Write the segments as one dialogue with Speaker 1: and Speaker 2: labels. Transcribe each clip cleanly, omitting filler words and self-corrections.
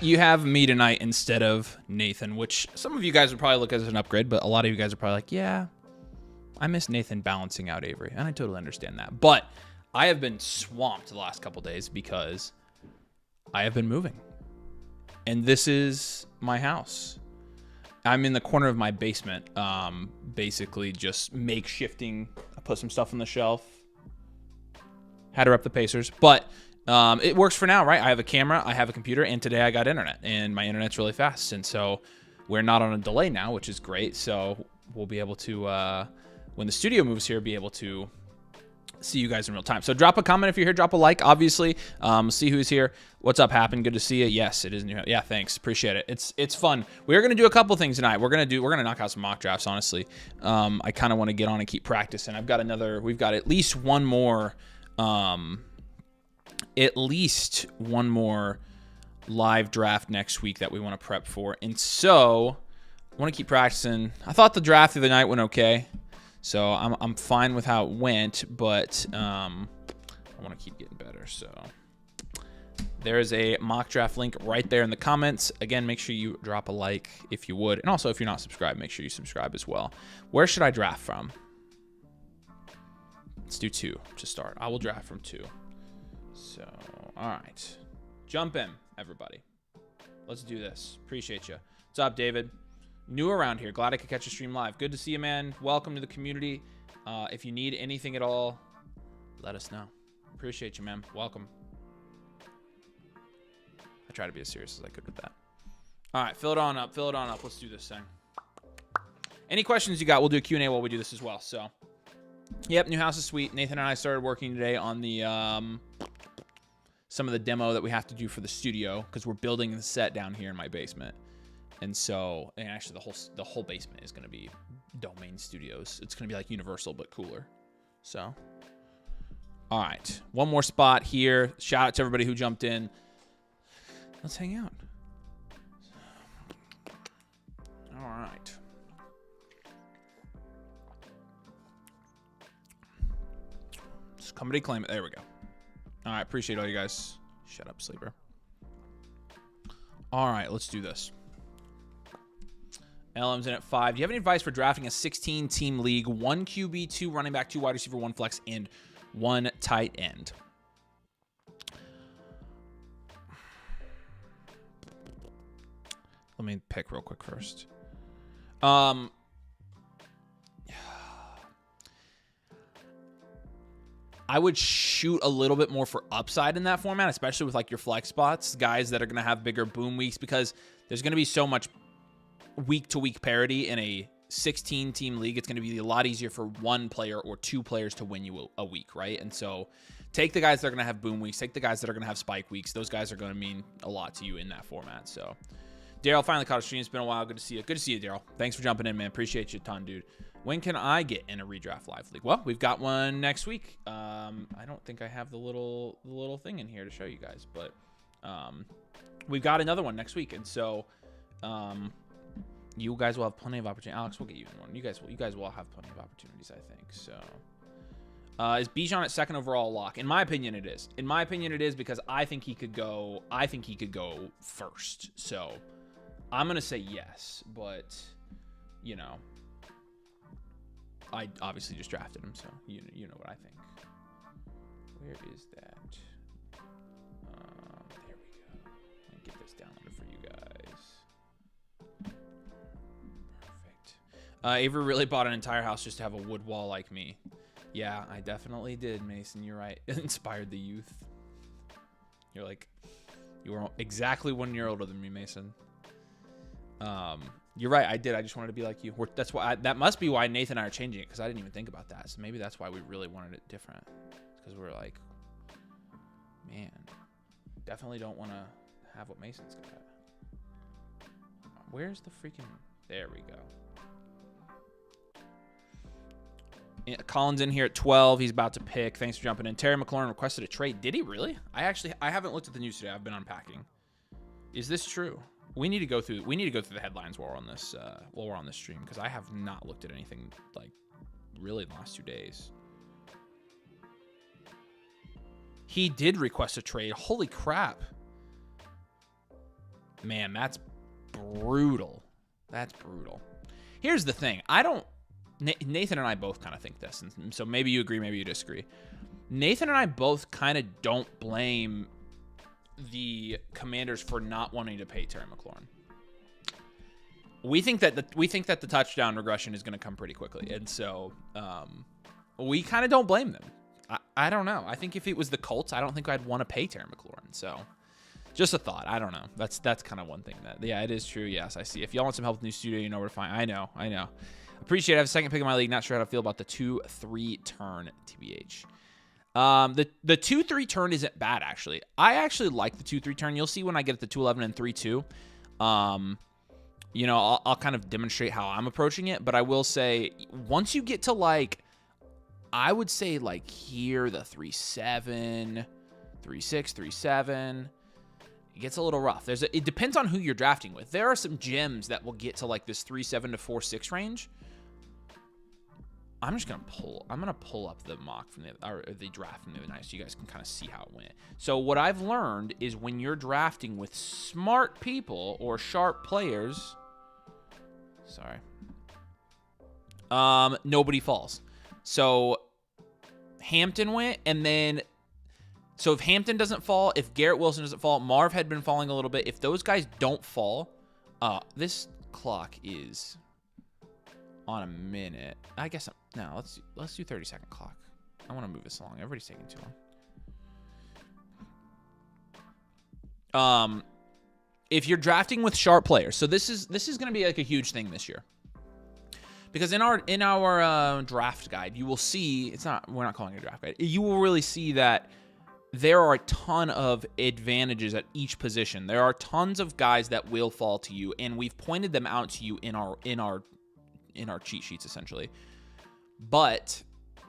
Speaker 1: you have me tonight instead of Nathan, which some of you guys would probably look at as an upgrade, but a lot of you guys are probably like, yeah, I miss Nathan balancing out Avery, and I totally understand that. But I have been swamped the last couple days because I have been moving. And this is my house. I'm in the corner of my basement, basically just makeshifting. I put some stuff on the shelf. Had to rep the Pacers, but it works for now, right? I have a camera, I have a computer, and today I got internet, and my internet's really fast. And so we're not on a delay now, which is great. So we'll be able to, when the studio moves here, be able to see you guys in real time. So drop a comment if you're here, drop a like, obviously. See who's here. What's up, Happen? Good to see you. Yes, it is new. Yeah, thanks. Appreciate it. It's fun. We're gonna do a couple things tonight. We're gonna knock out some mock drafts, honestly. I kind of want to get on and keep practicing. We've got at least one more live draft next week that we want to prep for. And so I want to keep practicing. I thought the draft the other night went okay. So I'm fine with how it went, but I want to keep getting better. So there's a mock draft link right there in the comments. Again, make sure you drop a like if you would. And also, if you're not subscribed, make sure you subscribe as well. Where should I draft from? Let's do 2 to start. I will draft from 2. So, all right. Jump in, everybody. Let's do this. Appreciate you. What's up, David? New around here. Glad I could catch a stream live. Good to see you, man. Welcome to the community. If you need anything at all, let us know. Appreciate you, man. Welcome. I try to be as serious as I could with that. All right, fill it on up. Fill it on up. Let's do this thing. Any questions you got, we'll do a Q&A while we do this as well. So, yep, new house is sweet. Nathan and I started working today on the some of the demo that we have to do for the studio because we're building the set down here in my basement. And so, and actually the whole basement is going to be Domain Studios. It's going to be like Universal, but cooler. So, all right. One more spot here. Shout out to everybody who jumped in. Let's hang out. All right. Somebody claim it. There we go. All right. Appreciate all you guys. Shut up, sleeper. All right. Let's do this. LM's in at 5. Do you have any advice for drafting a 16-team league? 1 QB, 2 running back, 2 wide receiver, 1 flex, and 1 tight end. Let me pick real quick first. I would shoot a little bit more for upside in that format, especially with like your flex spots, guys that are going to have bigger boom weeks, because there's going to be so much week-to-week parity in a 16-team league. It's going to be a lot easier for 1 player or 2 players to win you a week, right? And so take the guys that are going to have boom weeks, take the guys that are going to have spike weeks. Those guys are going to mean a lot to you in that format. So Daryl finally caught a stream. It's been a while. Good to see you. Good to see you, Daryl. Thanks for jumping in, man. Appreciate you a ton, dude. When can I get in a redraft live league? Well, we've got one next week. I don't think I have the little thing in here to show you guys, but we've got another one next week. And so you guys will have plenty of opportunity. Alex, we'll get you in one. You guys will have plenty of opportunities, I think. So, is Bijan at 2nd overall a lock? In my opinion, it is. In my opinion, it is because I think he could go. I think he could go first. So, I'm gonna say yes, but you know, I obviously just drafted him, so you know what I think. Where is that? There we go. Let me get this downloaded for you guys. Perfect. Avery really bought an entire house just to have a wood wall like me. Yeah, I definitely did, Mason. You're right. It inspired the youth. You were exactly 1 year older than me, Mason. You're right. I did. I just wanted to be like you. That's why. That must be why Nathan and I are changing it, because I didn't even think about that. So maybe that's why we really wanted it different. Because we're like, man, definitely don't want to have what Mason's got. Where's the freaking? There we go. Colin's in here at 12. He's about to pick. Thanks for jumping in. Terry McLaurin requested a trade. Did he really? I haven't looked at the news today. I've been unpacking. Is this true? We need to go through the headlines while we're on this stream, because I have not looked at anything like really in the last 2 days. He did request a trade. Holy crap. Man, that's brutal. That's brutal. Here's the thing. Nathan and I both kind of think this, and so maybe you agree, maybe you disagree. Nathan and I both kind of don't blame the Commanders for not wanting to pay Terry McLaurin. We think that the touchdown regression is going to come pretty quickly, and so we kind of don't blame them. I don't know. I think if it was the Colts, I don't think I'd want to pay Terry McLaurin. So, just a thought. I don't know. That's kind of one thing that, yeah, it is true. Yes, I see. If y'all want some help with the new studio, you know where to find. I know. Appreciate it. I have a second pick in my league. Not sure how to feel about the 2-3 turn, TBH. The 2-3 turn isn't bad, actually. I actually like the 2-3 turn. You'll see when I get to 2-11 and 3-2. You know, I'll kind of demonstrate how I'm approaching it, but I will say once you get to like, I would say like here, the 3-7, 3-6, 3-7, it gets a little rough. It depends on who you're drafting with. There are some gems that will get to like this 3-7 to 4-6 range. I'm gonna pull up the mock from the draft from the other night so you guys can kind of see how it went. So what I've learned is when you're drafting with smart people or sharp players, nobody falls. So Hampton went, and then so if Hampton doesn't fall, if Garrett Wilson doesn't fall, Marv had been falling a little bit. If those guys don't fall, this clock is on a minute. I guess let's do 30-second clock. I want to move this along. Everybody's taking too long. If you're drafting with sharp players, so this is going to be like a huge thing this year. Because in our draft guide, you will see, we're not calling it a draft guide. You will really see that there are a ton of advantages at each position. There are tons of guys that will fall to you, and we've pointed them out to you in our cheat sheets essentially. But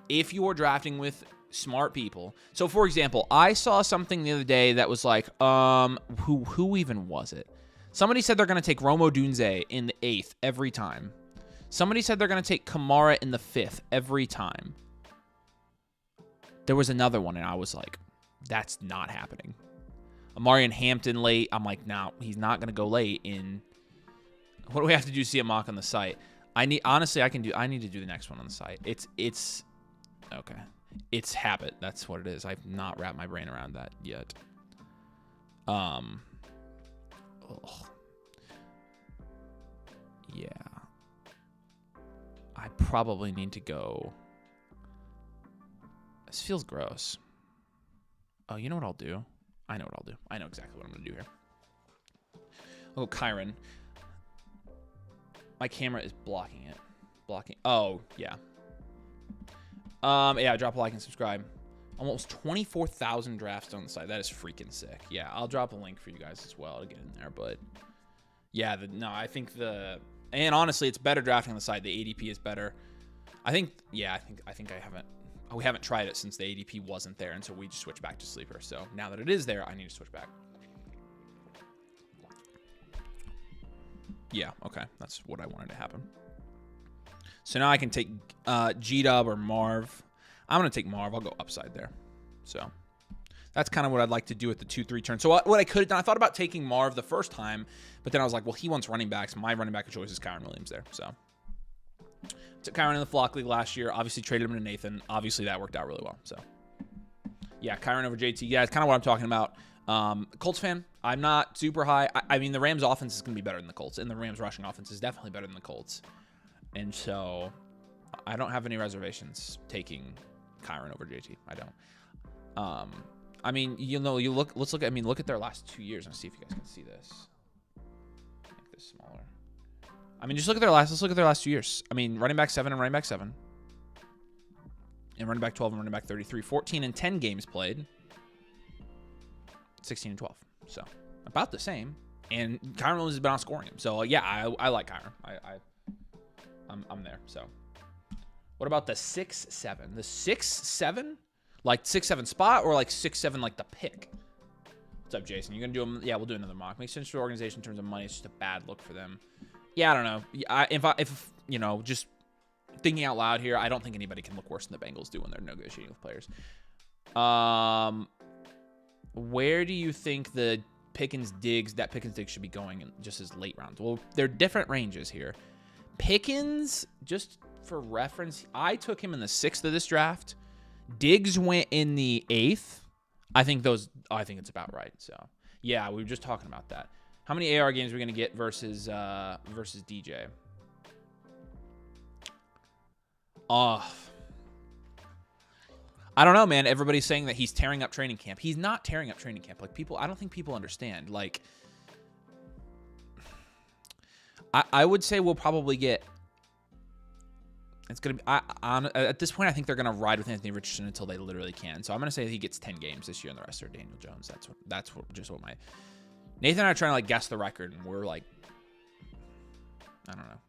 Speaker 1: if you're drafting with smart people, so for example, I saw something the other day that was like, who even was it? Somebody said they're going to take Rome Odunze in the 8th every time. Somebody said they're going to take Kamara in the 5th every time. There was another one, and I was like, that's not happening. Amari and Hampton late. I'm like, no, he's not going to go late in. What do we have to do to see a mock on the site? I need to do the next one on the site. It's okay. It's habit. That's what it is. I've not wrapped my brain around that yet. Yeah. I probably need to go. This feels gross. Oh, you know what I'll do? I know what I'll do. I know exactly what I'm going to do here. Oh, Kyron. My camera is blocking it. Oh, yeah. Yeah, drop a like and subscribe. Almost 24,000 drafts on the site. That is freaking sick. Yeah, I'll drop a link for you guys as well to get in there. But yeah, I think and honestly, it's better drafting on the site. The ADP is better. I think we haven't tried it since the ADP wasn't there, and so we just switched back to sleeper. So now that it is there, I need to switch back. Yeah, okay. That's what I wanted to happen. So now I can take G-Dub or Marv. I'm going to take Marv. I'll go upside there. So that's kind of what I'd like to do with the 2-3 turn. So what I could have done, I thought about taking Marv the first time, but then I was like, well, he wants running backs. My running back of choice is Kyron Williams there. So took Kyron in the Flock League last year. Obviously traded him to Nathan. Obviously that worked out really well. So yeah, Kyron over JT. Yeah, it's kind of what I'm talking about. Colts fan. I'm not super high. I mean, the Rams offense is going to be better than the Colts, and the Rams rushing offense is definitely better than the Colts. And so I don't have any reservations taking Kyron over JT. I don't. I mean, let's look at their last 2 years and see if you guys can see this. Make this smaller. I mean, let's look at their last 2 years. I mean, running back 7 and running back 7. And running back 12 and running back 33. 14 and 10 games played. 16 and 12. So about the same. And Kyron Williams has been outscoring him. So yeah, I like Kyron. I'm there. So what about the 6-7? The 6-7? Like 6-7 spot or like 6-7 like the pick? What's up, Jason? You're gonna do them? Yeah, we'll do another mock. Makes sense for the organization in terms of money. It's just a bad look for them. Yeah, I don't know. If you know, just thinking out loud here, I don't think anybody can look worse than the Bengals do when they're negotiating with players. Where do you think the Pickens, Diggs. That Pickens, Diggs should be going in just as late rounds. Well, they're different ranges here. Pickens, just for reference, I took him in the 6th of this draft. Diggs went in the 8th. I think it's about right. So yeah, we were just talking about that. How many AR games are we gonna get versus DJ? I don't know, man. Everybody's saying that he's tearing up training camp. He's not tearing up training camp. Like, I don't think people understand. Like, I would say we'll probably get. It's gonna be at this point. I think they're gonna ride with Anthony Richardson until they literally can. So I'm gonna say he gets 10 games this year, and the rest are Daniel Jones. That's what my Nathan and I are trying to like guess the record, and we're like, I don't know.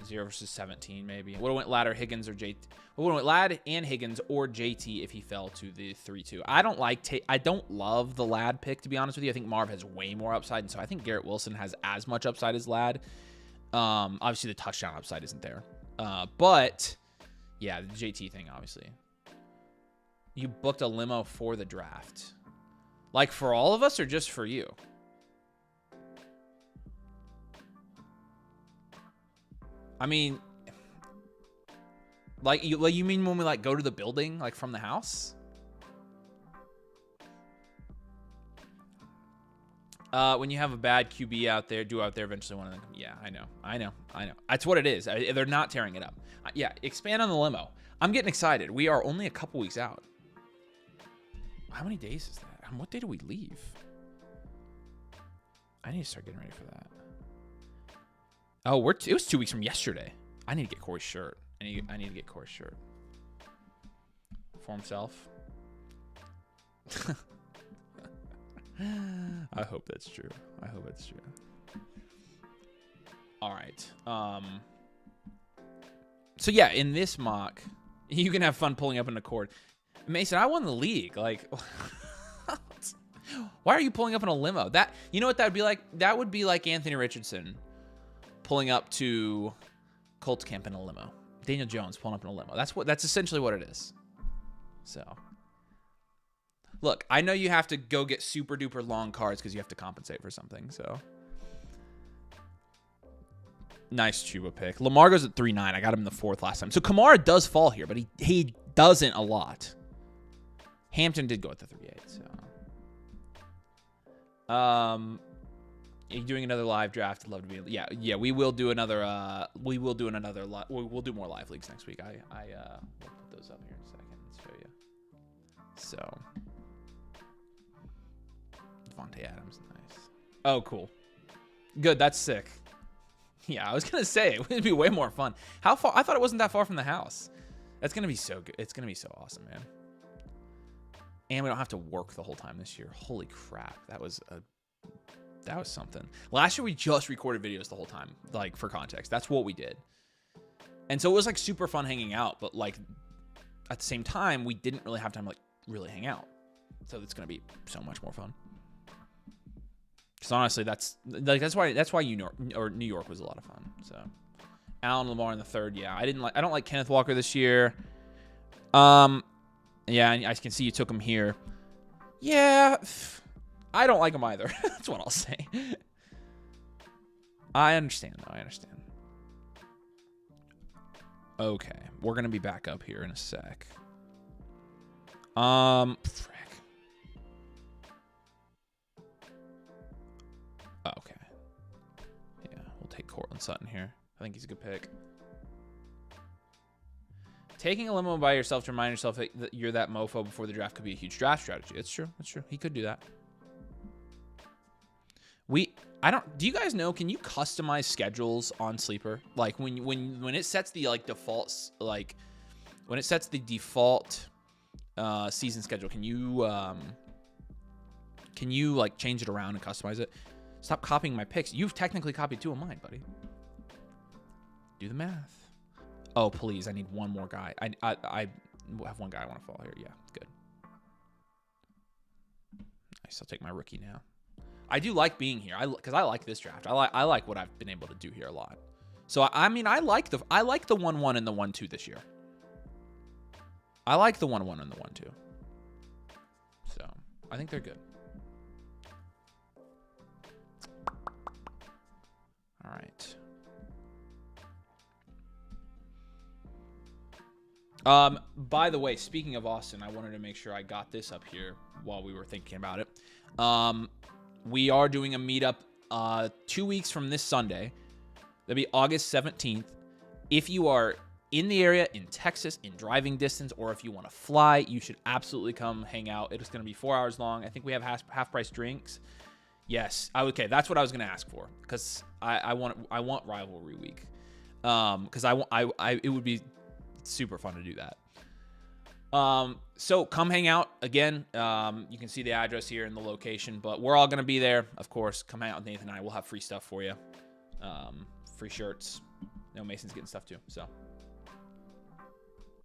Speaker 1: 0 versus 17, maybe. Would have went Ladd or Higgins or JT. Would have went Ladd and Higgins or JT if he fell to the 3-2. I don't love the Ladd pick, to be honest with you. I think Marv has way more upside, and so I think Garrett Wilson has as much upside as Ladd. Obviously the touchdown upside isn't there. But yeah, the JT thing, obviously. You booked a limo for the draft. Like for all of us or just for you? I mean, like you mean when we like go to the building, like from the house? When you have a bad QB out there, eventually one of them. Yeah, I know. That's what it is. They're not tearing it up. Yeah, expand on the limo. I'm getting excited. We are only a couple weeks out. How many days is that? What day do we leave? I need to start getting ready for that. Oh, it was 2 weeks from yesterday. I need to get Corey's shirt. I need to get Corey's shirt. For himself. I hope that's true. All right. So yeah, in this mock, you can have fun pulling up in the cord. Mason, I won the league. Like, why are you pulling up in a limo? You know what that would be like? That would be like Anthony Richardson pulling up to Colts camp in a limo. Daniel Jones pulling up in a limo. That's essentially what it is. So, look, I know you have to go get super duper long cards because you have to compensate for something. So, nice Chuba pick. Lamar goes at 3-9. I got him in the 4th last time. So Kamara does fall here, but he doesn't a lot. Hampton did go at the 3-8. So, are you doing another live draft? I'd love to be. Yeah. We will do another. We'll do more live leagues next week. We'll put those up here in a second. Let's show you. So, Devontae Adams, nice. Oh, cool. Good. That's sick. Yeah, I was gonna say it would be way more fun. How far? I thought it wasn't that far from the house. That's gonna be so good. It's gonna be so awesome, man. And we don't have to work the whole time this year. Holy crap, that was something. Last year we just recorded videos the whole time, like for context. That's what we did. And so it was like super fun hanging out, but like at the same time, we didn't really have time to like really hang out. So it's gonna be so much more fun. Because honestly, that's why New York was a lot of fun. So Allen Lamar in the 3rd. Yeah, I don't like Kenneth Walker this year. Yeah, I can see you took him here. Yeah, I don't like him either. That's what I'll say. I understand, though. Okay, we're going to be back up here in a sec. Frick. Okay. Yeah, we'll take Cortland Sutton here. I think he's a good pick. Taking a limo by yourself to remind yourself that you're that mofo before the draft could be a huge draft strategy. It's true. He could do that. Do you guys know, can you customize schedules on Sleeper? Like when it sets the like defaults, like when it sets the default season schedule, can you like change it around and customize it? Stop copying my picks. You've technically copied 2 of mine, buddy. Do the math. Oh, please. I need one more guy. I have one guy I want to follow here. Yeah, good. Nice. I'll take my rookie now. I do like being here because I like this draft. I like what I've been able to do here a lot. So, I mean, I like the 1-1 and the 1-2 this year. I like the 1-1 and the 1-2. So, I think they're good. By the way, speaking of Austin, I wanted to make sure I got this up here while we were thinking about it. We are doing a meetup 2 weeks from this Sunday. That'll be August 17th. If you are in the area, in Texas, in driving distance, or if you want to fly, you should absolutely come hang out. It is going to be 4 hours long. I think we have half-price drinks. Yes. Okay, that's what I was going to ask for, because I want Rivalry Week. Because it would be super fun to do that. So come hang out again. You can see the address here and the location, but we're all going to be there. Of course, come hang out with Nathan and I. We'll have free stuff for you. Free shirts. No, Mason's getting stuff too. So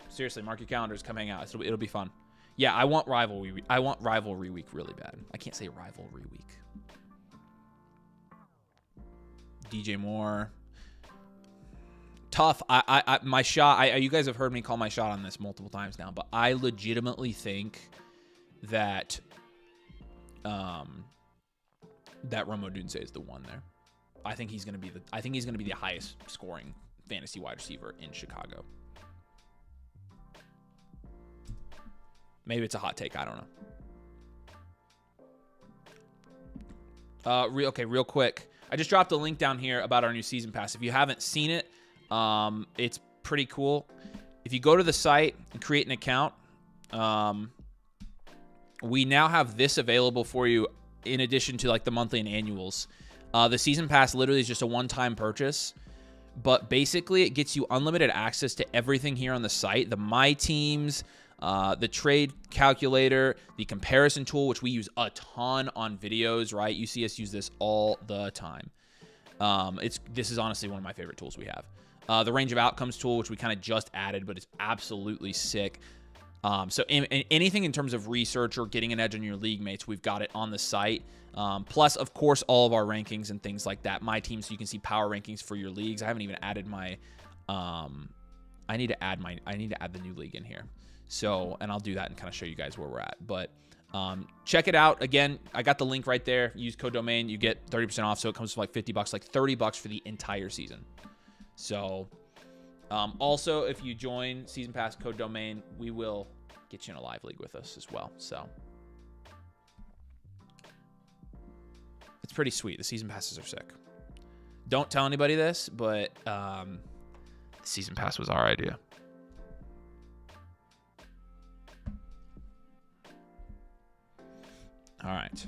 Speaker 1: seriously, mark your calendars. Come hang out. It'll be fun. Yeah, I want Rivalry Week. I want Rivalry Week really bad. I can't say Rivalry Week. DJ Moore. Tough. My shot. You guys have heard me call my shot on this multiple times now, but I legitimately think that that Rome Odunze is the one there. I think he's gonna be the highest scoring fantasy wide receiver in Chicago. Maybe it's a hot take. I don't know. Real quick. I just dropped a link down here about our new season pass. If you haven't seen it, it's pretty cool. If you go to the site and create an account, we now have this available for you in addition to like the monthly and annuals. The season pass literally is just a one-time purchase, but basically it gets you unlimited access to everything here on the site. The My Teams, the trade calculator, the comparison tool, which we use a ton on videos, right? You see us use this all the time. This is honestly one of my favorite tools we have. The range of outcomes tool, which we kind of just added, but it's absolutely sick. So anything in terms of research or getting an edge on your league mates, we've got it on the site. Plus, of course, all of our rankings and things like that. My team, so you can see power rankings for your leagues. I haven't even added my. I need to add the new league in here. So, and I'll do that and kind of show you guys where we're at. But check it out. Again, I got the link right there. Use code domain, you get 30% off. So it comes to like $50, like $30 for the entire season. So, also, if you join Season Pass code domain, we will get you in a live league with us as well. So it's pretty sweet. The season passes are sick. Don't tell anybody this, but the season pass was our idea. All right.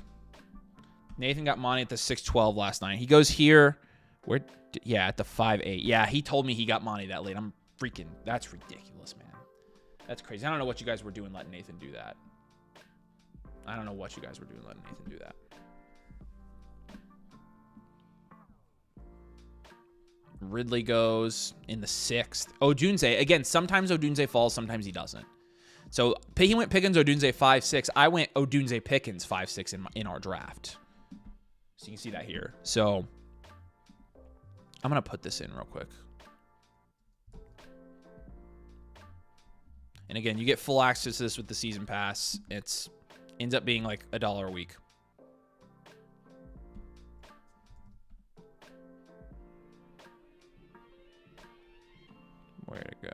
Speaker 1: Nathan got Monty at the 612 last night. He goes here. Where? Yeah, at the 5-8. Yeah, he told me he got Monty that late. I'm freaking. That's ridiculous, man. That's crazy. I don't know what you guys were doing letting Nathan do that. I don't know what you guys were doing letting Nathan do that. Ridley goes in the 6th. Odunze. Again, sometimes Odunze falls, sometimes he doesn't. So he went Pickens, Odunze 5-6. I went Odunze Pickens 5-6 in our draft. So you can see that here. So I'm going to put this in real quick. And again, you get full access to this with the season pass. It ends up being like $1 a week. Where to go?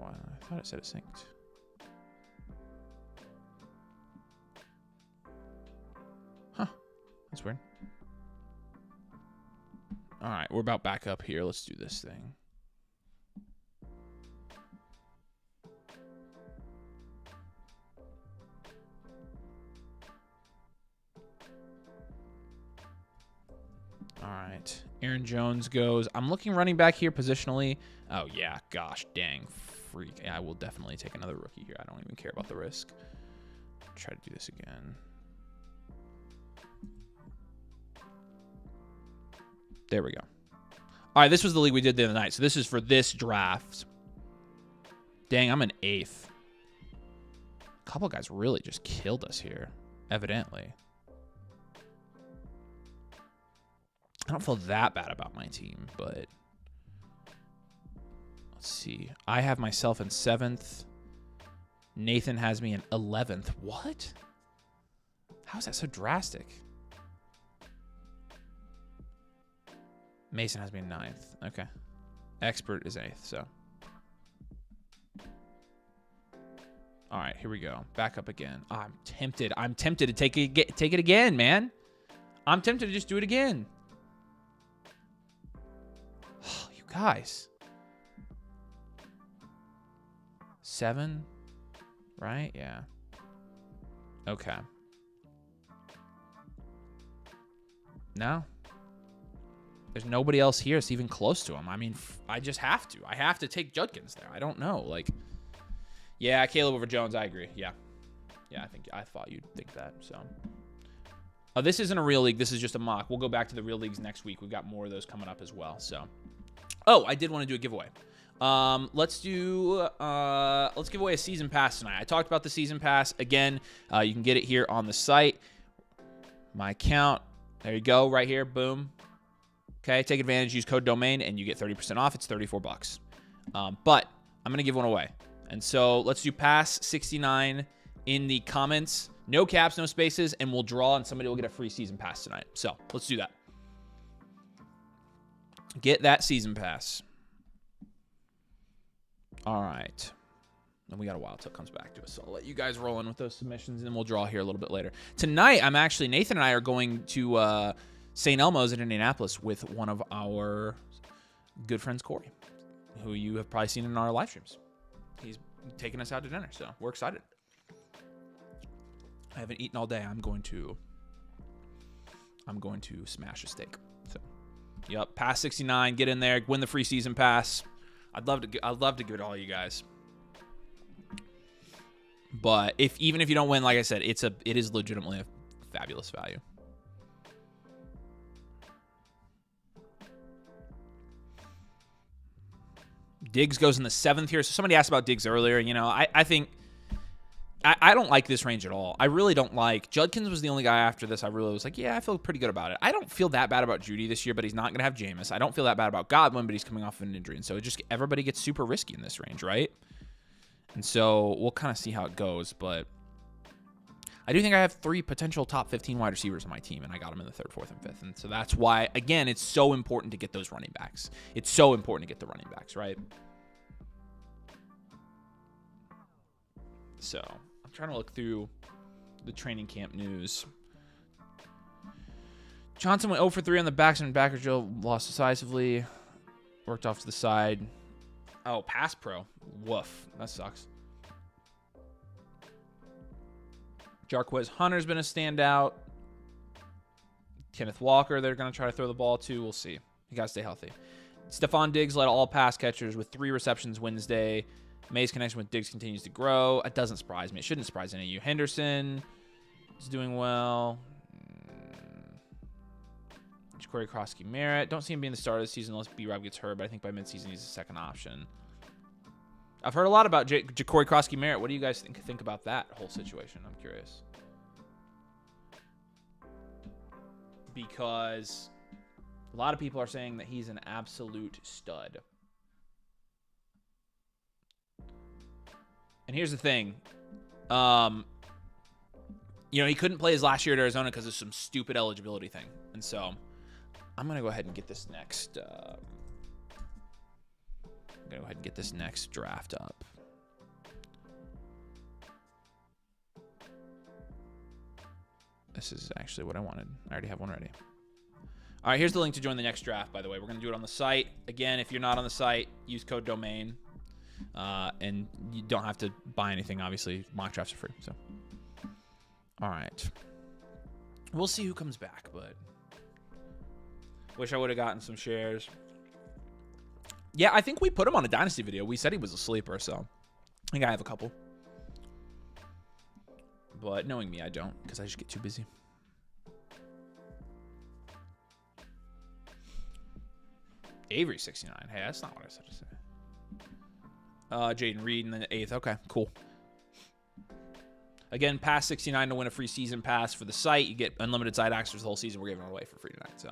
Speaker 1: I thought it said it synced. Huh. That's weird. All right, we're about back up here. Let's do this thing. All right. Aaron Jones goes. I'm looking running back here positionally. Oh, yeah. Gosh, dang. Freak. Yeah, I will definitely take another rookie here. I don't even care about the risk. Try to do this again. There we go. All right, this was the league we did the other night. So this is for this draft. Dang, I'm an 8th. A couple guys really just killed us here, evidently. I don't feel that bad about my team, but let's see. I have myself in 7th. Nathan has me in 11th. What? How is that so drastic? Mason has me 9th. Okay. Expert is 8th, so. All right, here we go. Back up again. Oh, I'm tempted. I'm tempted to take it again, man. I'm tempted to just do it again. Oh, you guys. 7, right? Yeah. Okay. No. There's nobody else here that's even close to him. I mean, I just have to. I have to take Judkins there. I don't know. Like, yeah, Caleb over Jones. I agree. Yeah. Yeah, I thought you'd think that. So, this isn't a real league. This is just a mock. We'll go back to the real leagues next week. We've got more of those coming up as well. So, oh, I did want to do a giveaway. Let's give away a season pass tonight. I talked about the season pass again. You can get it here on the site. My account. There you go, right here. Boom. Okay, take advantage. Use code domain, and you get 30% off. It's $34. But I'm gonna give one away. And so let's do pass 69 in the comments. No caps, no spaces, and we'll draw, and somebody will get a free season pass tonight. So let's do that. Get that season pass. All right. And we got a while till it comes back to us. So I'll let you guys roll in with those submissions, and then we'll draw here a little bit later. Tonight, Nathan and I are going to St. Elmo's in Indianapolis with one of our good friends, Corey, who you have probably seen in our live streams. He's taking us out to dinner, so we're excited. I haven't eaten all day. I'm going to smash a steak. So, yep, pass 69, get in there, win the free season pass. I'd love to give it to all you guys. But even if you don't win, like I said, it is legitimately a fabulous value. Diggs goes in the 7th here. So somebody asked about Diggs earlier. You know, I think I don't like this range at all. I really don't like. Judkins was the only guy after this I really was like, yeah, I feel pretty good about it. I don't feel that bad about Judy this year, but he's not going to have Jameis. I don't feel that bad about Godwin, but he's coming off of an injury. And so everybody gets super risky in this range, right? And so we'll kind of see how it goes. But I do think I have 3 potential top 15 wide receivers on my team, and I got them in the 3rd, 4th, and 5th. And so that's why, again, it's so important to get those running backs. It's so important to get the running backs, right? So I'm trying to look through the training camp news. Johnson went 0 for 3 on the backs and backer drill, lost decisively, worked off to the side. Oh, pass pro. Woof. That sucks. Jarquez Hunter's been a standout. Kenneth Walker, they're going to try to throw the ball to. We'll see. You got to stay healthy. Stephon Diggs led all pass catchers with 3 receptions Wednesday. May's connection with Diggs continues to grow. It doesn't surprise me. It shouldn't surprise any of you. Henderson is doing well. Ja'Cory Crosby Merritt. Don't see him being the starter this season unless B-Rob gets hurt, but I think by midseason he's a second option. I've heard a lot about Ja'Cory Crosby Merritt. What do you guys think about that whole situation? I'm curious. Because a lot of people are saying that he's an absolute stud. And here's the thing. You know, he couldn't play his last year at Arizona because of some stupid eligibility thing. And so I'm going to go ahead and get this next... I'm going to go ahead and get this next draft up. This is actually what I wanted. I already have one ready. All right, here's the link to join the next draft, by the way. We're going to do it on the site. Again, if you're not on the site, use code DOMAIN. And you don't have to buy anything, obviously. Mock drafts are free. So, all right. We'll see who comes back, but wish I would have gotten some shares. Yeah, I think we put him on a Dynasty video. We said he was a sleeper, so I think I have a couple. But knowing me, I don't, because I just get too busy. Avery 69. Hey, that's not what I said to say. Jaden Reed in the 8th. Okay, cool. Again, pass 69 to win a free season pass for the site. You get unlimited site access the whole season. We're giving it away for free tonight. So,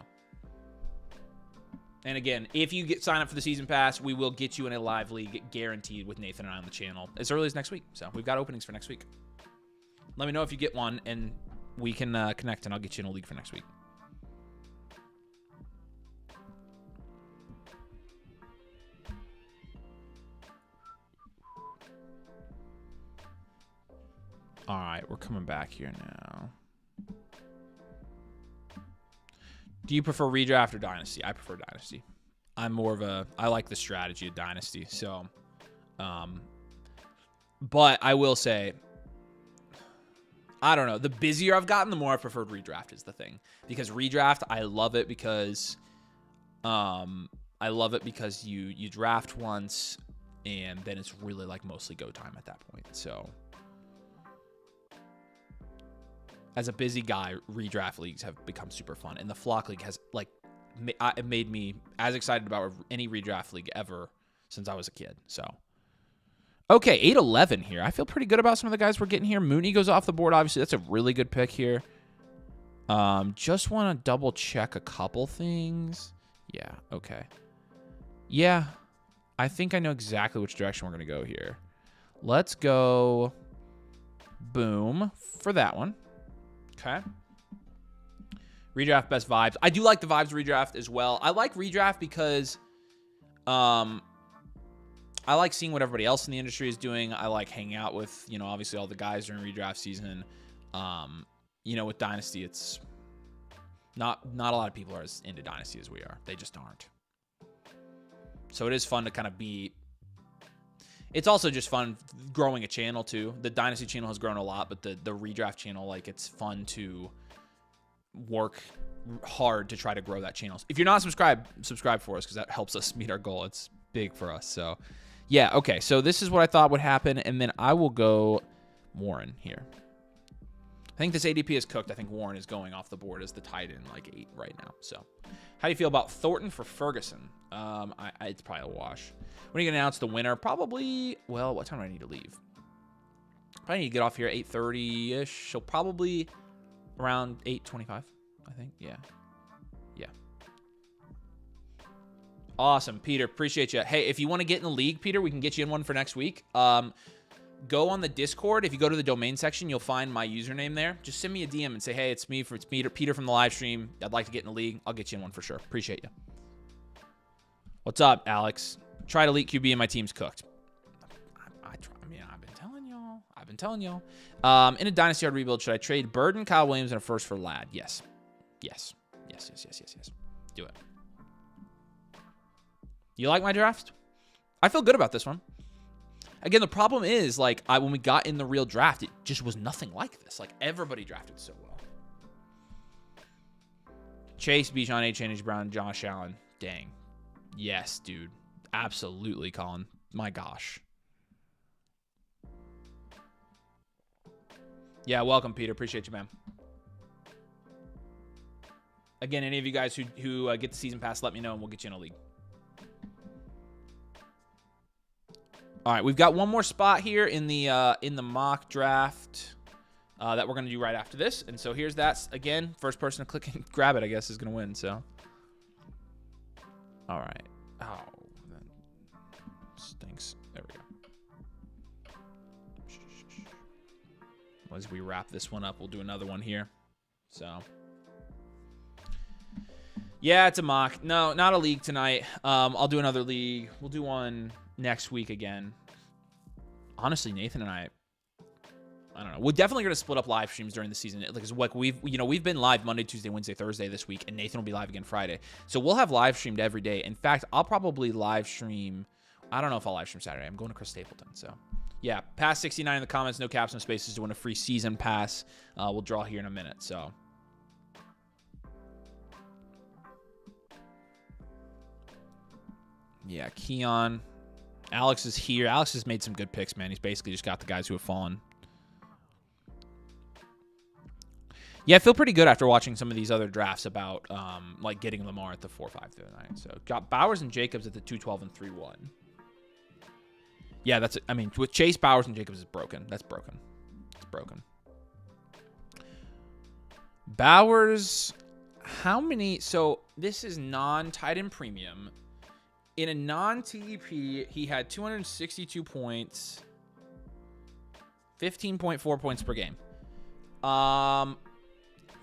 Speaker 1: and again, if you sign up for the season pass, we will get you in a live league guaranteed with Nathan and I on the channel as early as next week. So we've got openings for next week. Let me know if you get one, and we can connect, and I'll get you in a league for next week. All right, we're coming back here now. Do you prefer redraft or Dynasty? I prefer Dynasty. I'm more of a, I like the strategy of Dynasty. So, but I will say, I don't know. The busier I've gotten, the more I preferred redraft is the thing. Because redraft, I love it because, you draft once, and then it's really like mostly go time at that point. So, as a busy guy, redraft leagues have become super fun, and the Flock League has like it made me as excited about any redraft league ever since I was a kid. So, okay, 8-11 here. I feel pretty good about some of the guys we're getting here. Mooney goes off the board. Obviously, that's a really good pick here. Just want to double check a couple things. Yeah, okay. Yeah, I think I know exactly which direction we're gonna go here. Let's go. Boom for that one. Okay. Redraft best vibes. I do like the vibes redraft as well. I like redraft because I like seeing what everybody else in the industry is doing. I like hanging out with, obviously all the guys during redraft season. With Dynasty, it's not a lot of people are as into Dynasty as we are. They just aren't. So it is fun to kind of be. It's also just fun growing a channel too. The Dynasty channel has grown a lot, but the redraft channel, like, it's fun to work hard to try to grow that channel. If you're not subscribed, subscribe for us because that helps us meet our goal. It's big for us. So, yeah, okay. So this is what I thought would happen, and then I will go Warren here. I think this ADP is cooked. I think Warren is going off the board as the tight end, like 8 right now. So, how do you feel about Thornton for Ferguson? It's probably a wash. When are you going to announce the winner? Probably, well, what time do I need to leave? Probably need to get off here at 8:30-ish. So probably around 8:25, I think. Yeah. Yeah. Awesome, Peter. Appreciate you. Hey, if you want to get in the league, Peter, we can get you in one for next week. Go on the Discord. If you go to the domain section, you'll find my username there. Just send me a DM and say, hey, it's me. It's Peter from the live stream. I'd like to get in the league. I'll get you in one for sure. Appreciate you. What's up, Alex? Try to leak QB and my team's cooked. I've been telling y'all. In a Dynasty Yard rebuild, should I trade Burden, Kyle Williams, and a first for Ladd? Yes. Yes. Do it. You like my draft? I feel good about this one. Again, the problem is, like, when we got in the real draft, it just was nothing like this. Like, everybody drafted so well. Chase, Bijan, H. Brown, Josh Allen. Dang. Yes, dude. Absolutely, Colin. My gosh. Yeah, welcome, Peter. Appreciate you, man. Again, any of you guys who get the season pass, let me know, and we'll get you in a league. All right, we've got one more spot here in the mock draft that we're going to do right after this. And so here's that. Again, first person to click and grab it, I guess, is going to win. So, all right. Oh, that stinks. There we go. As we wrap this one up, we'll do another one here. So, yeah, it's a mock. No, not a league tonight. I'll do another league. We'll do one next week again. Honestly, Nathan and I don't know. We're definitely going to split up live streams during the season. Like we've been live Monday, Tuesday, Wednesday, Thursday this week, and Nathan will be live again Friday. So we'll have live streamed every day. In fact, I'll probably live stream. I don't know if I'll live stream Saturday. I'm going to Chris Stapleton. So yeah, pass 69 in the comments. No caps, no spaces to win a free season pass. We'll draw here in a minute. So. Yeah, Keon. Alex is here. Alex has made some good picks, man. He's basically just got the guys who have fallen. Yeah, I feel pretty good after watching some of these other drafts about like getting Lamar at the 4-5 the other night. So got Bowers and Jacobs at the 2-12 and 3-1. Yeah, with Chase, Bowers, and Jacobs is broken. That's broken. It's broken. Bowers, how many? So this is non-tight end premium. In a non-TEP, he had 262 points, 15.4 points per game.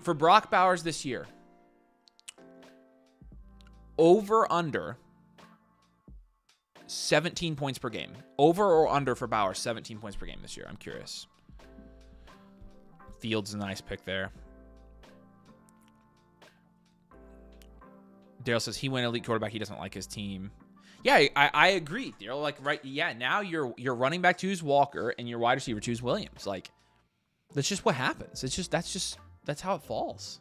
Speaker 1: For Brock Bowers this year, over under 17 points per game. Over or under for Bowers, 17 points per game this year. I'm curious. Fields is a nice pick there. Daryl says he went elite quarterback. He doesn't like his team. Yeah, I agree. Daryl, like, right. Yeah, now your running back 2 is Walker and your wide receiver 2 is Williams. Like, that's just what happens. That's how it falls.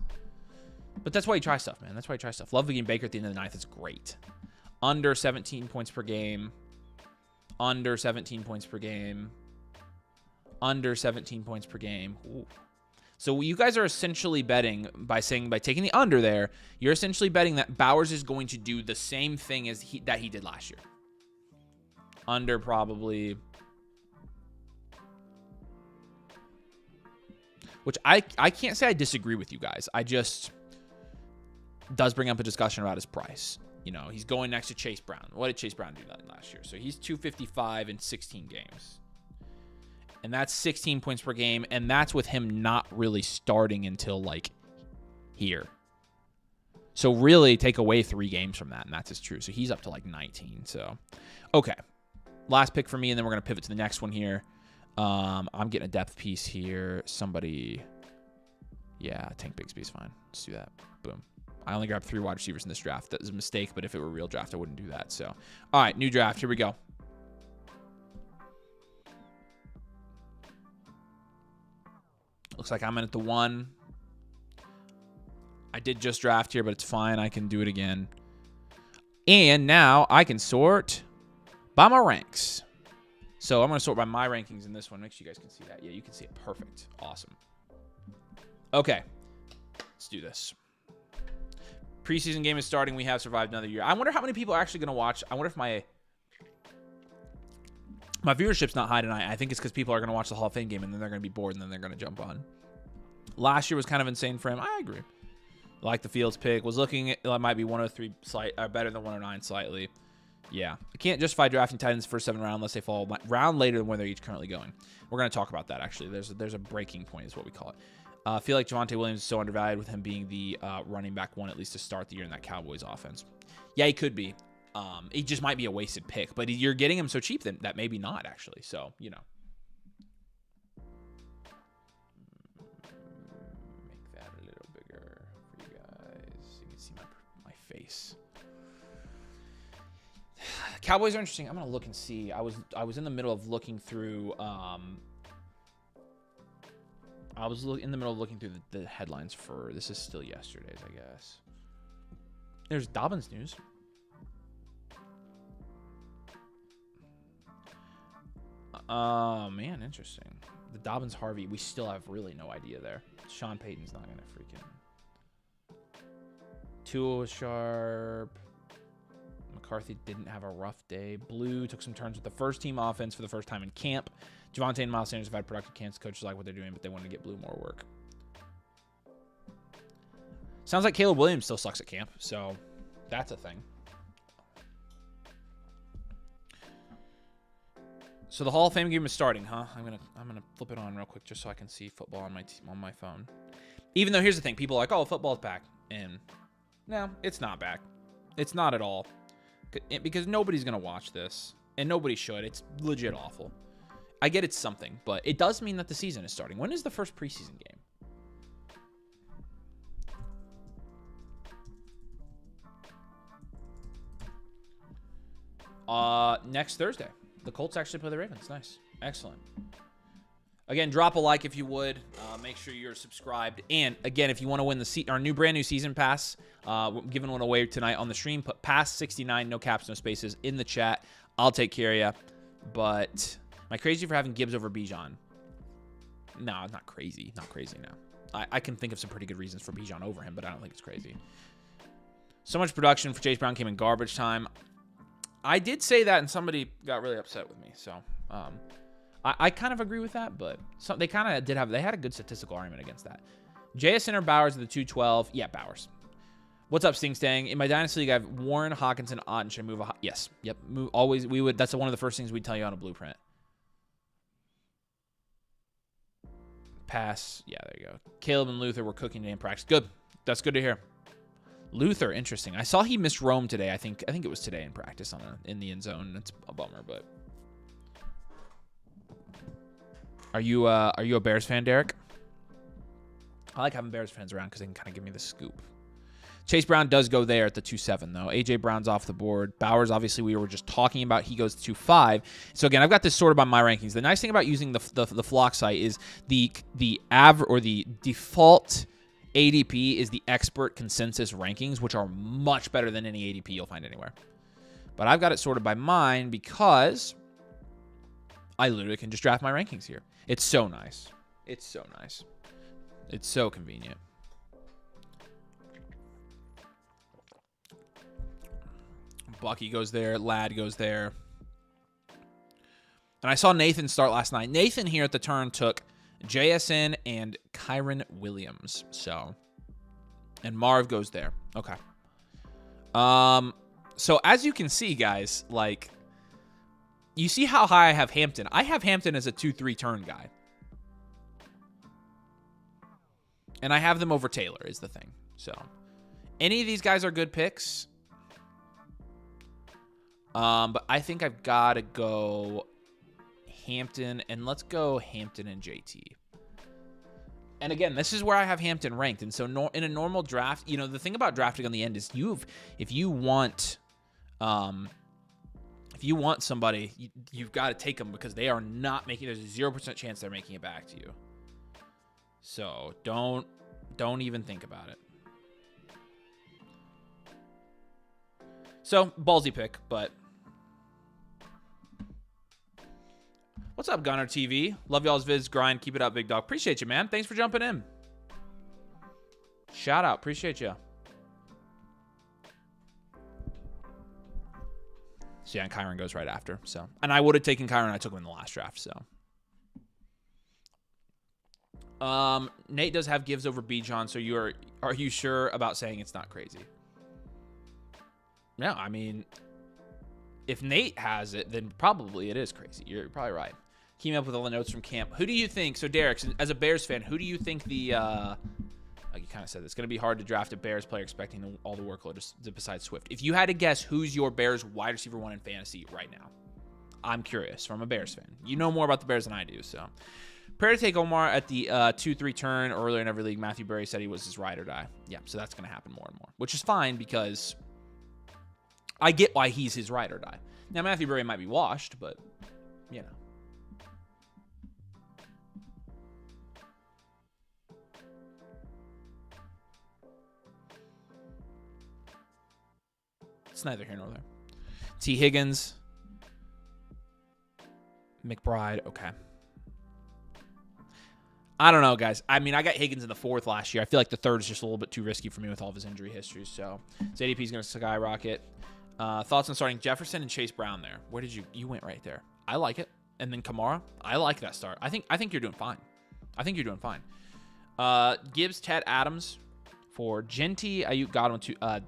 Speaker 1: But that's why you try stuff, man. That's why you try stuff. Love the game Baker at the end of the ninth. It's great. Under 17 points per game. Under 17 points per game. Under 17 points per game. Ooh. So you guys are essentially betting by taking the under there, you're essentially betting that Bowers is going to do the same thing as he did last year. Under probably, which I can't say I disagree with you guys. I just does bring up a discussion about his price. You know, he's going next to Chase Brown. What did Chase Brown do last year? So he's 255 in 16 games. And that's 16 points per game. And that's with him not really starting until, like, here. So really take away 3 games from that, and that's just true. So he's up to, like, 19. So, okay. Last pick for me, and then we're going to pivot to the next one here. I'm getting a depth piece here. Somebody. Yeah, Tank Bigsby's fine. Let's do that. Boom. I only grabbed 3 wide receivers in this draft. That was a mistake, but if it were a real draft, I wouldn't do that. So, all right, new draft. Here we go. Looks like I'm in at the 1. I did just draft here, but it's fine. I can do it again. And now I can sort by my ranks. So I'm going to sort by my rankings in this one. Make sure you guys can see that. Yeah, you can see it. Perfect. Awesome. Okay. Let's do this. Preseason game is starting. We have survived another year. I wonder how many people are actually going to watch. I wonder if my viewership's not high tonight. I think it's because people are going to watch the Hall of Fame game, and then they're going to be bored, and then they're going to jump on. Last year was kind of insane for him. I agree. Like the Fields pick. Was looking at, it might be 103 better than 109 slightly. Yeah. I can't justify drafting tight ends first 7 round unless they fall round later than where they're each currently going. We're going to talk about that, actually. There's a breaking point is what we call it. I feel like Javonte Williams is so undervalued with him being the running back 1 at least to start the year in that Cowboys offense. Yeah, he could be. It just might be a wasted pick, but you're getting him so cheap that maybe not, actually. So, you know. Make that a little bigger for you guys. So you can see my face. Cowboys are interesting. I'm going to look and see. I was in the middle of looking through in the middle of looking through the headlines for, this is still yesterday's, I guess. There's Dobbins news. Man, interesting. The Dobbins Harvey, we still have really no idea there. Sean Payton's not going to freaking. Tua was sharp. McCarthy didn't have a rough day. Blue took some turns with the first team offense for the first time in camp. Javonte and Miles Sanders have had productive camps. Coaches like what they're doing, but they want to get Blue more work. Sounds like Caleb Williams still sucks at camp, so that's a thing. So the Hall of Fame game is starting, huh? I'm gonna flip it on real quick just so I can see football on my phone. Even though here's the thing, people are like, oh, football's back, and no, it's not back. It's not at all, because nobody's gonna watch this, and nobody should. It's legit awful. I get it's something, but it does mean that the season is starting. When is the first preseason game? Next Thursday. The Colts actually play the Ravens. Nice. Excellent. Again, drop a like if you would. Make sure you're subscribed. And again, if you want to win our brand new season pass, we're giving one away tonight on the stream. Put pass 69, no caps, no spaces in the chat. I'll take care of you. But am I crazy for having Gibbs over Bijan? No, not crazy. Not crazy, no. I can think of some pretty good reasons for Bijan over him, but I don't think it's crazy. So much production for Chase Brown came in garbage time. I did say that, and somebody got really upset with me. So I kind of agree with that, but they kind of they had a good statistical argument against that. JSN or Bowers at the 212. Yeah, Bowers. What's up, Sting Stang? In my Dynasty League, I have Warren, Hawkinson, Otten. Should I move yes. Yep. Move, always. We would. That's one of the first things we'd tell you on a blueprint. pass. Yeah, there you go. Caleb and Luther were cooking today in practice. Good. That's good to hear. Luther, interesting. I saw he missed Rome today. I think it was today in practice in the end zone. It's a bummer, but are you a Bears fan, Derek? I like having Bears fans around because they can kind of give me the scoop. Chase Brown does go there at the 2.7 though. AJ Brown's off the board. Bowers, obviously, we were just talking about. He goes to 2.5. So again, I've got this sorted by my rankings. The nice thing about using the Flock site is the average or the default ADP is the expert consensus rankings, which are much better than any ADP you'll find anywhere. But I've got it sorted by mine because I literally can just draft my rankings here. It's so nice. It's so nice. It's so convenient. Bucky goes there. Ladd goes there. And I saw Nathan start last night. Nathan here at the turn took JSN and Kyron Williams. So, and Marv goes there. Okay. So as you can see, guys, like, you see how high I have Hampton. I have Hampton as a 2-3 turn guy. And I have them over Taylor is the thing. So, any of these guys are good picks. But I think I've got to go Hampton, and let's go Hampton and JT. And again, this is where I have Hampton ranked. And so in a normal draft, you know, the thing about drafting on the end is if you want somebody, you've got to take them because they are not making, there's a 0% chance they're making it back to you. So don't even think about it. So ballsy pick, but what's up, Gunner TV? Love y'all's vids, grind. Keep it up, big dog. Appreciate you, man. Thanks for jumping in. Shout out. Appreciate you. So yeah, and Kyron goes right after. So, and I would have taken Kyron. I took him in the last draft. So, Nate does have gives over Bijan. So are you sure about saying it's not crazy? No, I mean, if Nate has it, then probably it is crazy. You're probably right. Came up with all the notes from camp. Who do you think? So, Derek, as a Bears fan, who do you think you kind of said it's going to be hard to draft a Bears player expecting all the workload besides Swift. If you had to guess who's your Bears wide receiver 1 in fantasy right now, I'm curious from a Bears fan. You know more about the Bears than I do, so. Prepare to take Omar at the 2-3 turn earlier in every league. Matthew Berry said he was his ride or die. Yeah, so that's going to happen more and more, which is fine because I get why he's his ride or die. Now, Matthew Berry might be washed, but, you know. It's neither here nor there. T. Higgins. McBride. Okay. I don't know, guys. I mean, I got Higgins in the 4th last year. I feel like the 3rd is just a little bit too risky for me with all of his injury history. So, his ADP is going to skyrocket. Thoughts on starting Jefferson and Chase Brown there? Where did you went right there? I like it. And then Kamara. I like that start. I think you're doing fine. I think you're doing fine. Gibbs, Ted, Adams for Genty. Ayuk, Godwin to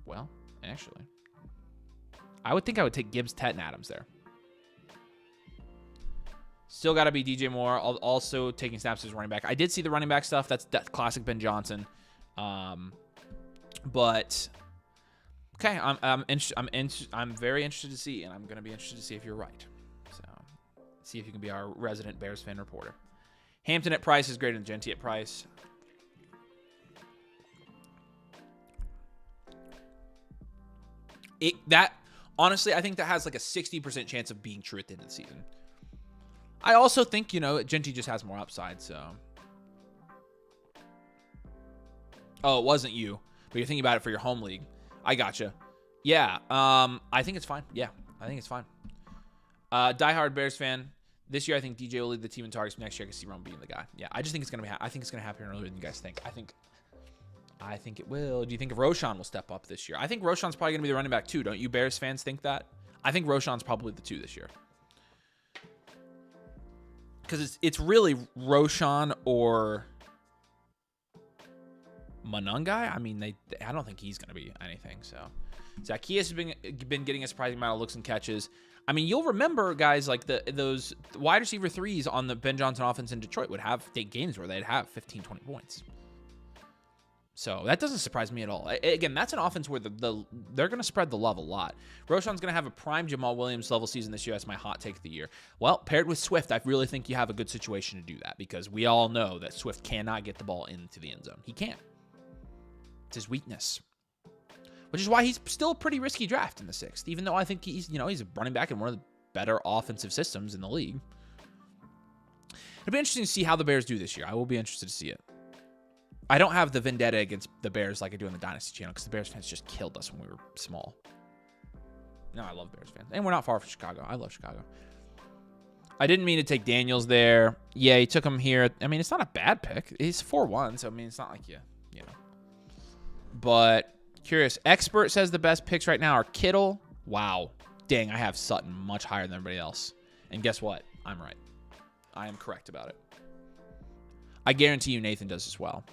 Speaker 1: well, actually, I would think I would take Gibbs, Tet, and Adams there. Still got to be DJ Moore. Also taking snaps as running back. I did see the running back stuff. That's classic Ben Johnson. But okay, I'm very interested to see, and I'm going to be interested to see if you're right. So, see if you can be our resident Bears fan reporter. Hampton at price is greater than Genty at price. Honestly, I think that has like a 60% chance of being true at the end of the season. I also think, Genty just has more upside, so. Oh, it wasn't you, but you're thinking about it for your home league. I gotcha. Yeah, I think it's fine. Yeah, I think it's fine. Diehard Bears fan. This year, I think DJ will lead the team in targets. Next year, I can see Rome being the guy. Yeah, I just think it's gonna be. I think it's gonna happen earlier than you guys think. I think it will. Do you think Roshan will step up this year? I think Roshan's probably gonna be the running back too. Don't you Bears fans think that? I think Roshan's probably the 2 this year. Because it's really Roshan or Manungai. I mean, I don't think he's going to be anything. So Zacchaeus has been getting a surprising amount of looks and catches. I mean, you'll remember, guys, like those wide receiver threes on the Ben Johnson offense in Detroit would have games where they'd have 15, 20 points. So that doesn't surprise me at all. Again, that's an offense where they're going to spread the love a lot. Roschon's going to have a prime Jamal Williams level season this year. That's my hot take of the year. Well, paired with Swift, I really think you have a good situation to do that because we all know that Swift cannot get the ball into the end zone. He can't. It's his weakness. Which is why he's still a pretty risky draft in the 6th, even though I think he's a running back in one of the better offensive systems in the league. It'll be interesting to see how the Bears do this year. I will be interested to see it. I don't have the vendetta against the Bears like I do on the Dynasty channel because the Bears fans just killed us when we were small. No, I love Bears fans. And we're not far from Chicago. I love Chicago. I didn't mean to take Daniels there. Yeah, he took him here. I mean, it's not a bad pick. He's 4-1, so I mean, it's not like you know. But curious. Expert says the best picks right now are Kittle. Wow. Dang, I have Sutton much higher than everybody else. And guess what? I'm right. I am correct about it. I guarantee you Nathan does as well.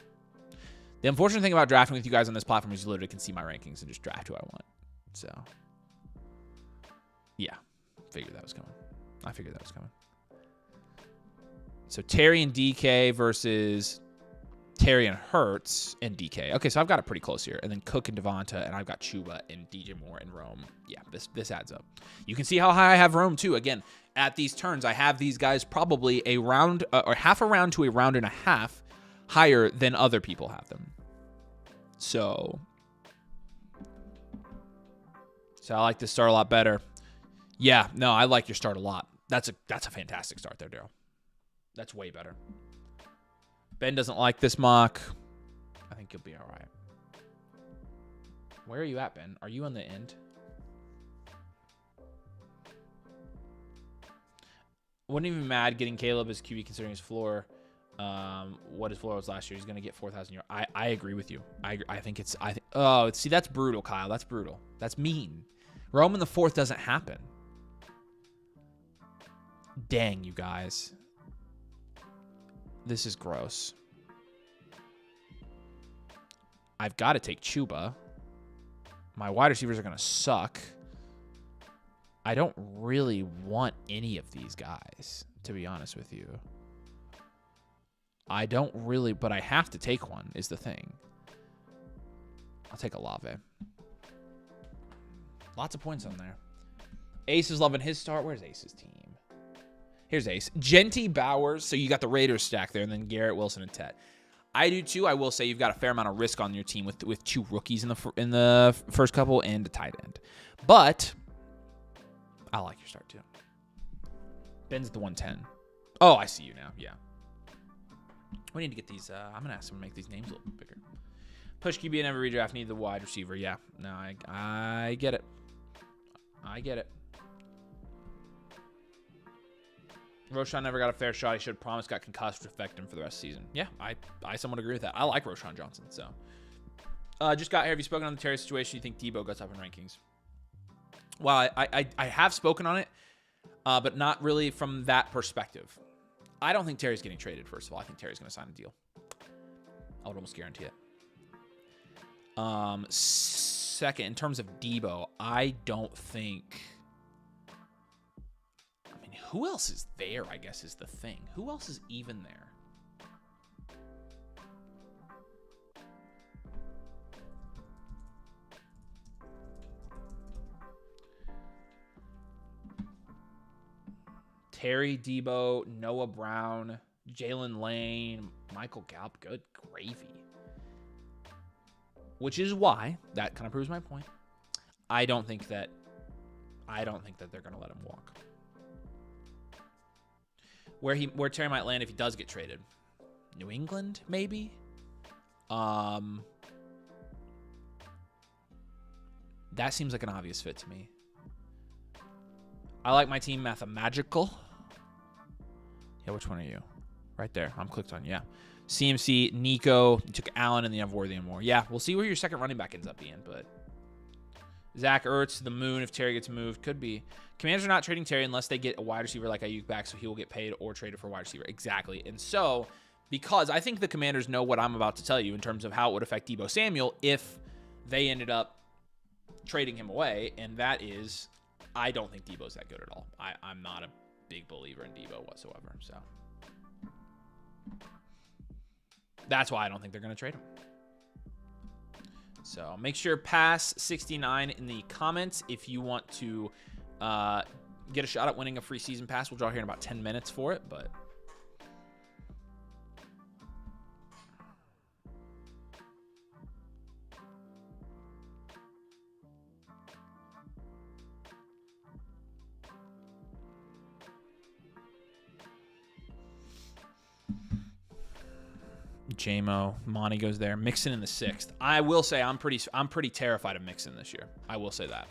Speaker 1: The unfortunate thing about drafting with you guys on this platform is you literally can see my rankings and just draft who I want. So, yeah. I figured that was coming. So, Terry and DK versus Terry and Hurts and DK. Okay, so I've got it pretty close here. And then Cook and Devonta, and I've got Chuba and DJ Moore and Rome. Yeah, this adds up. You can see how high I have Rome, too. Again, at these turns, I have these guys probably a round or half a round to a round and a half higher than other people have them. So I like this start a lot better. Yeah, no, I like your start a lot. That's a fantastic start there, Daryl. That's way better. Ben doesn't like this mock. I think you'll be all right. Where are you at, Ben? Are you on the end? Wasn't even mad getting Caleb as QB considering his floor. What his floor was last year. He's going to get 4,000 yards. I agree with you. See, that's brutal, Kyle. That's brutal. That's mean. Rome in the 4th doesn't happen. Dang, you guys. This is gross. I've got to take Chuba. My wide receivers are going to suck. I don't really want any of these guys, to be honest with you. I don't really, but I have to take one, is the thing. I'll take Olave. Lots of points on there. Ace is loving his start. Where's Ace's team? Here's Ace. Genty, Bowers. So you got the Raiders stack there, and then Garrett, Wilson, and Tet. I do too. I will say you've got a fair amount of risk on your team with 2 rookies in the first couple and a tight end. But I like your start too. Ben's the 110. Oh, I see you now. Yeah. We need to get these. I'm gonna ask them to make these names a little bit bigger. Push QB in every redraft. Need the wide receiver. Yeah. No, I get it. I get it. Roschon never got a fair shot. He should have promised, got concussed, to affect him for the rest of the season. Yeah, I somewhat agree with that. I like Roschon Johnson. So, just got here. Have you spoken on the Terry situation? You think Debo gets up in rankings? Well, I have spoken on it, but not really from that perspective. I don't think Terry's getting traded, first of all. I think Terry's going to sign a deal. I would almost guarantee it. Second, in terms of Debo, I don't think... I mean, who else is there, I guess, is the thing. Who else is even there? Terry, Debo, Noah Brown, Jalen Lane, Michael Gallup. Good gravy. Which is why, that kind of proves my point. I don't think that they're going to let him walk. Where Terry might land if he does get traded. New England, maybe? That seems like an obvious fit to me. I like my team mathemagical. Yeah, which one are you? Right there. I'm clicked on, yeah. CMC, Nico, you took Allen, and then you have Worthy and more. Yeah, we'll see where your second running back ends up being, but Zach Ertz, the moon, if Terry gets moved, could be. Commanders are not trading Terry unless they get a wide receiver like Ayuk back, so he will get paid or traded for a wide receiver. Exactly. And so, because I think the Commanders know what I'm about to tell you in terms of how it would affect Deebo Samuel if they ended up trading him away, and that is I don't think Debo's that good at all. I'm not a big believer in Debo whatsoever. So that's why I don't think they're going to trade him. So make sure pass 69 in the comments if you want to get a shot at winning a free season pass. We'll draw here in about 10 minutes for it, but JMO, Monty goes there. Mixon in the 6th. I will say I'm pretty terrified of Mixon this year. I will say that.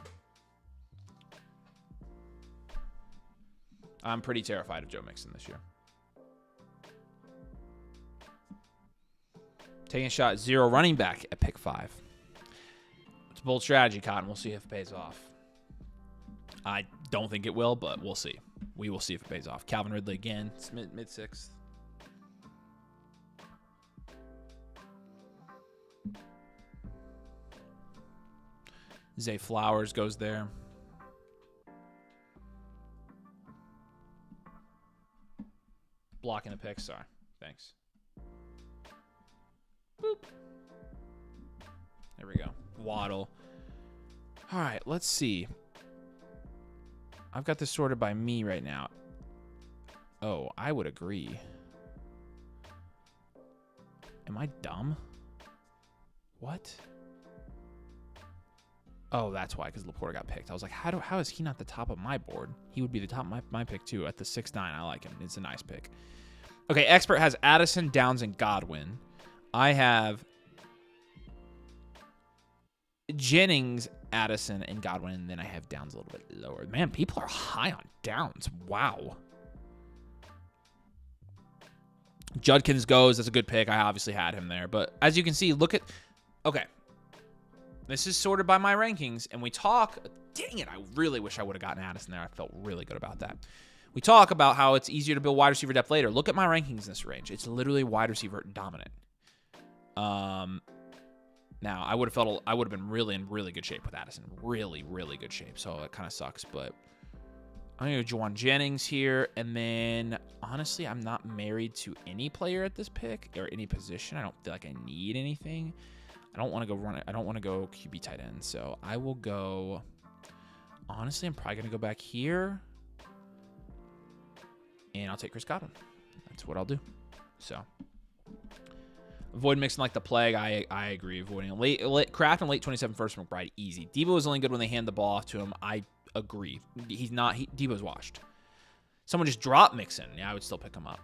Speaker 1: I'm pretty terrified of Joe Mixon this year. Taking a shot, 0 running back at pick 5. It's a bold strategy, Cotton. We'll see if it pays off. I don't think it will, but we'll see. We will see if it pays off. Calvin Ridley again. It's mid 6th. Zay Flowers goes there. Blocking the pick. Sorry. Thanks. Boop. There we go. Waddle. All right. Let's see. I've got this sorted by me right now. Oh, I would agree. Am I dumb? What? Oh, that's why, because Laporta got picked. I was like, how is he not the top of my board? He would be the top of my pick, too, at the 6'9". I like him. It's a nice pick. Okay, Expert has Addison, Downs, and Godwin. I have Jennings, Addison, and Godwin, and then I have Downs a little bit lower. Man, people are high on Downs. Wow. Judkins goes. That's a good pick. I obviously had him there. But as you can see, look at... Okay. This is sorted by my rankings, and we talk... Dang it, I really wish I would have gotten Addison there. I felt really good about that. We talk about how it's easier to build wide receiver depth later. Look at my rankings in this range. It's literally wide receiver dominant. Now, I would have been really in really good shape with Addison. Really, really good shape. So it kind of sucks, but I'm going to go Juwan Jennings here. And then, honestly, I'm not married to any player at this pick or any position. I don't feel like I need anything. I don't want to go run it. I don't want to go QB tight end. So I will go. Honestly, I'm probably going to go back here. And I'll take Chris Godwin. That's what I'll do. So avoid Mixon like the plague. I agree. Avoiding late Kraft and late 27 first from McBride. Easy. Debo is only good when they hand the ball off to him. I agree. He's not. Debo's washed. Someone just dropped Mixon. Yeah, I would still pick him up.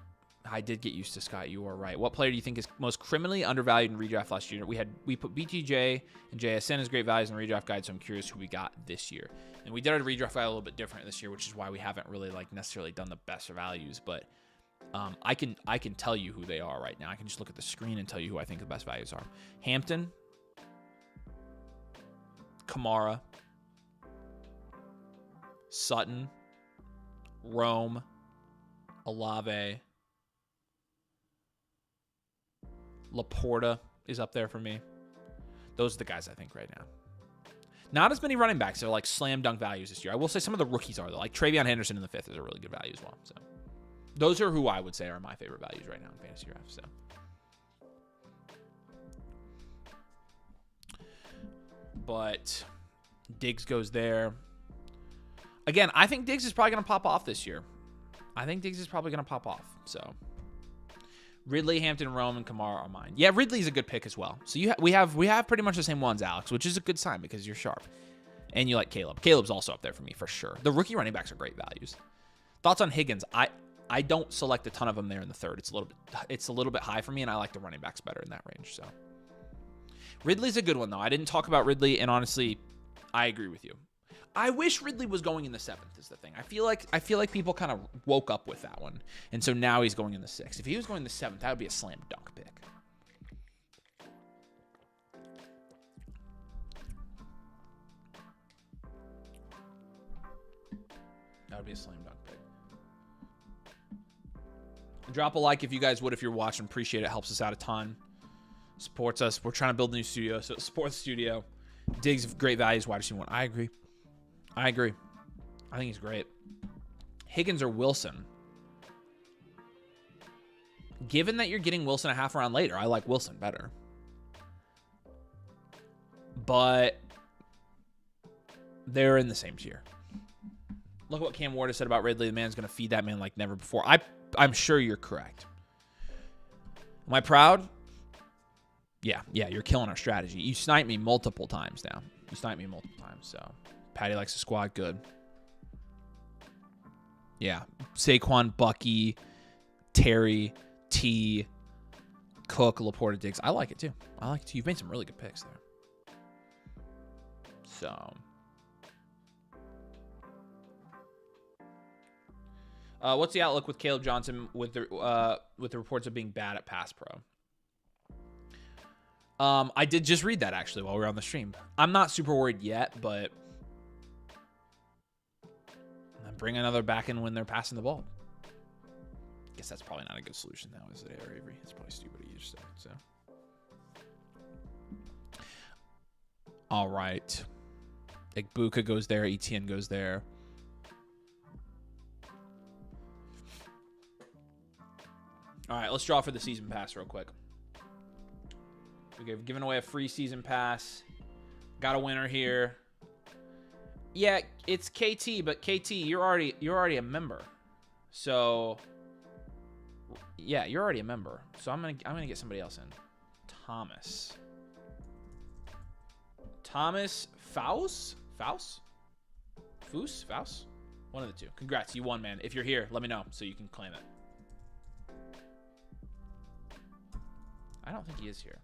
Speaker 1: I did get used to Scott. You are right. What player do you think is most criminally undervalued in redraft last year? We put BTJ and JSN as great values in the redraft guide, so I'm curious who we got this year. And we did our redraft guide a little bit different this year, which is why we haven't really necessarily done the best values. But I can tell you who they are right now. I can just look at the screen and tell you who I think the best values are. Hampton, Kamara, Sutton, Rome, Olave. Laporta is up there for me. Those are the guys I think right now. Not as many running backs that are like slam dunk values this year. I will say some of the rookies are though. Like Travion Henderson in the 5th is a really good value as well. So those are who I would say are my favorite values right now in fantasy draft. So but Diggs goes there. Again, I think Diggs is probably going to pop off this year. So Ridley, Hampton, Rome, and Kamara are mine. Yeah, Ridley's a good pick as well. So we have pretty much the same ones, Alex, which is a good sign because you're sharp. And you like Caleb. Caleb's also up there for me for sure. The rookie running backs are great values. Thoughts on Higgins? I don't select a ton of them there in the 3rd. It's a little bit high for me, and I like the running backs better in that range. So Ridley's a good one though. I didn't talk about Ridley, and honestly, I agree with you. I wish Ridley was going in the 7th is the thing. I feel like people kind of woke up with that one. And so now he's going in the 6th. If he was going in the 7th, that would be a slam dunk pick. That would be a slam dunk pick. Drop a like if you guys would, if you're watching. Appreciate it. Helps us out a ton. Supports us. We're trying to build a new studio, so support the studio. Diggs, great value as wide receiver 1. I agree. I think he's great. Higgins or Wilson? Given that you're getting Wilson a half round later, I like Wilson better. But they're in the same tier. Look what Cam Ward has said about Ridley. The man's going to feed that man like never before. I'm sure you're correct. Am I proud? Yeah, you're killing our strategy. You sniped me multiple times now. So Patty likes the squad. Good. Yeah. Saquon, Bucky, Terry, T, Cook, Laporta, Diggs. I like it too. You've made some really good picks there. So, what's the outlook with Caleb Johnson with the reports of being bad at pass pro? I did just read that actually while we were on the stream. I'm not super worried yet, but bring another back in when they're passing the ball. Guess that's probably not a good solution now, is it, Avery? It's probably stupid what you just said. So, all right. Igbuka goes there. Etienne goes there. All right, let's draw for the season pass real quick. We've given away a free season pass. Got a winner here. Yeah, it's KT, but KT, you're already a member. So yeah, you're already a member. So I'm gonna get somebody else in. Thomas Faust? One of the two. Congrats, you won, man. If you're here, let me know so you can claim it. I don't think he is here.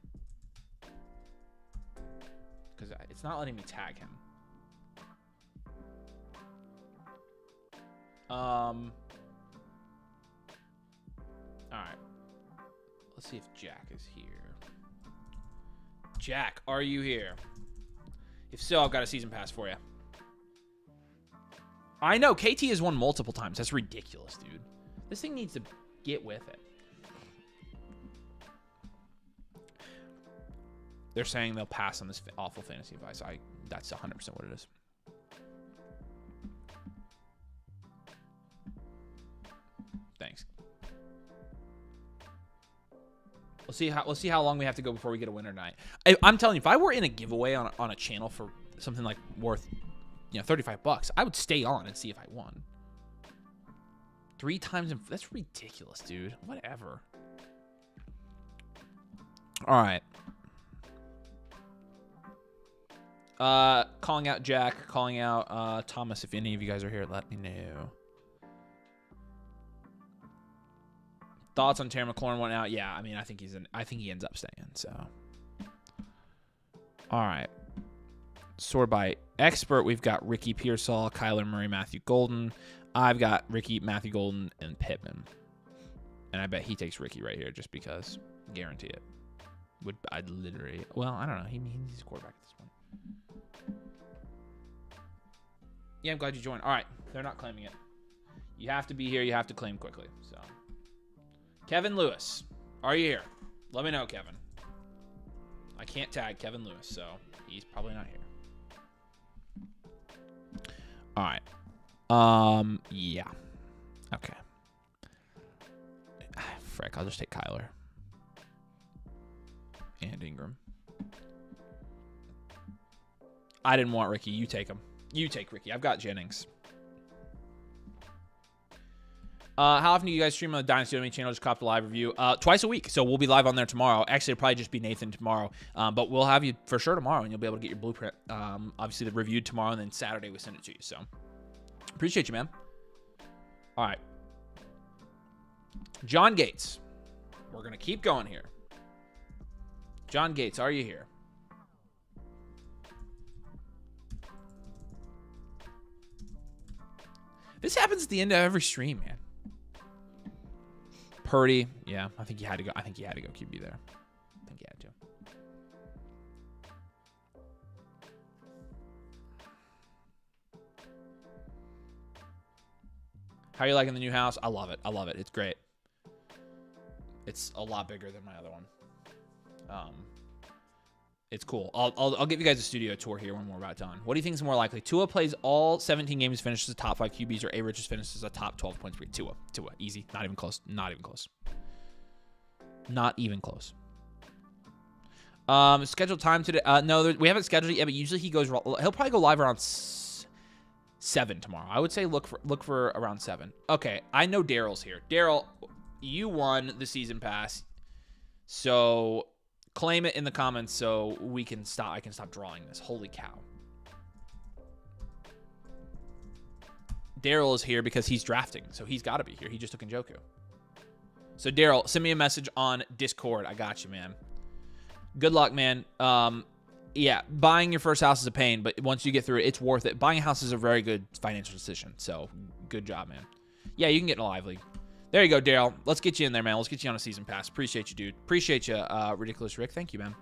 Speaker 1: Because it's not letting me tag him. All right. Let's see if Jack is here. Jack, are you here? If so, I've got a season pass for you. I know, KT has won multiple times. That's ridiculous, dude. This thing needs to get with it. They're saying they'll pass on this awful fantasy advice. That's 100% what it is. Thanks. We'll see how long we have to go before we get a winner tonight. I'm telling you, if I were in a giveaway on a channel for something like worth, $35, I would stay on and see if I won. 3 times that's ridiculous, dude. Whatever. All right. Calling out Jack, calling out Thomas. If any of you guys are here, let me know. Thoughts on Terry McLaurin went out? Yeah, I mean, I think he ends up staying. So, all right. Sort by expert, we've got Ricky Pearsall, Kyler Murray, Matthew Golden. I've got Ricky, Matthew Golden, and Pittman. And I bet he takes Ricky right here just because. Guarantee it. I'd literally. Well, I don't know. He's a quarterback at this point. Yeah, I'm glad you joined. All right, they're not claiming it. You have to be here. You have to claim quickly. So. Kevin Lewis, are you here? Let me know, Kevin. I can't tag Kevin Lewis, so he's probably not here. All right. Yeah. Okay. Frick, I'll just take Kyler. And Ingram. I didn't want Ricky. You take him. You take Ricky. I've got Jennings. How often do you guys stream on the Dynasty channel? Just cop the live review. Twice a week. So we'll be live on there tomorrow. Actually, it'll probably just be Nathan tomorrow. But we'll have you for sure tomorrow, and you'll be able to get your blueprint. Obviously, the reviewed tomorrow, and then Saturday we send it to you. So appreciate you, man. All right. John Gates. We're going to keep going here. John Gates, are you here? This happens at the end of every stream, man. Purdy, yeah, I think he had to go. I think he had to go QB there. I think he had to. How are you liking the new house? I love it. I love it. It's great. It's a lot bigger than my other one. It's cool. I'll give you guys a studio tour here when we're about done. What do you think is more likely? Tua plays all 17 games, finishes as a top 5 QBs, or A. Richards finishes as a top 12 points per game? Tua. Easy. Not even close. Not even close. Not even close. Scheduled time today. No, we haven't scheduled it yet, but usually he'll probably go live around 7 tomorrow. I would say look for around 7. Okay, I know Daryl's here. Daryl, you won the season pass. So claim it in the comments so we can stop. I can stop drawing this. Holy cow. Daryl is here because he's drafting, so he's got to be here. He just took Njoku. So Daryl, send me a message on Discord. I got you, man. Good luck, man. Yeah, buying your first house is a pain, but once you get through it, it's worth it. Buying a house is a very good financial decision. So good job, man. Yeah, you can get in a live league. There you go, Daryl. Let's get you in there, man. Let's get you on a season pass. Appreciate you, dude. Appreciate you, Ridiculous Rick. Thank you, man.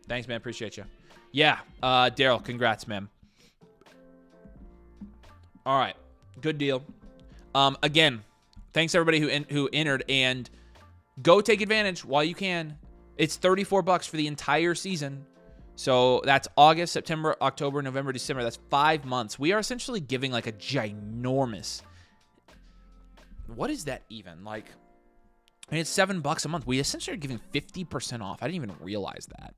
Speaker 1: Thanks, man. Appreciate you. Yeah, Daryl, congrats, man. All right, good deal. Again, thanks everybody who entered, and go take advantage while you can. It's $34 for the entire season. So that's August, September, October, November, December. That's 5 months. We are essentially giving like a ginormous. What is that even? Like, I mean, it's $7 a month. We essentially are giving 50% off. I didn't even realize that.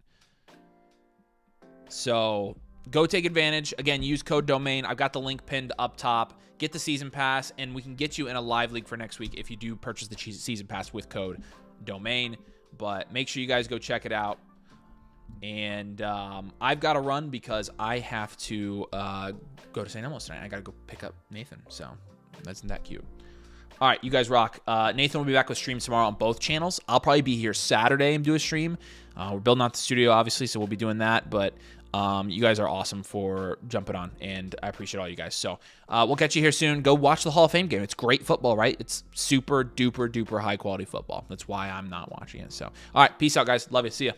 Speaker 1: So go take advantage. Again, use code DOMAIN. I've got the link pinned up top. Get the season pass, and we can get you in a live league for next week if you do purchase the season pass with code DOMAIN. But make sure you guys go check it out. And I've got to run because I have to go to St. Elmo's tonight. I got to go pick up Nathan. So isn't that cute? All right, you guys rock. Nathan will be back with streams tomorrow on both channels. I'll probably be here Saturday and do a stream. We're building out the studio, obviously, so we'll be doing that. But you guys are awesome for jumping on, and I appreciate all you guys. So we'll catch you here soon. Go watch the Hall of Fame game. It's great football, right? It's super duper duper high quality football. That's why I'm not watching it. So, all right, peace out, guys. Love you. See ya.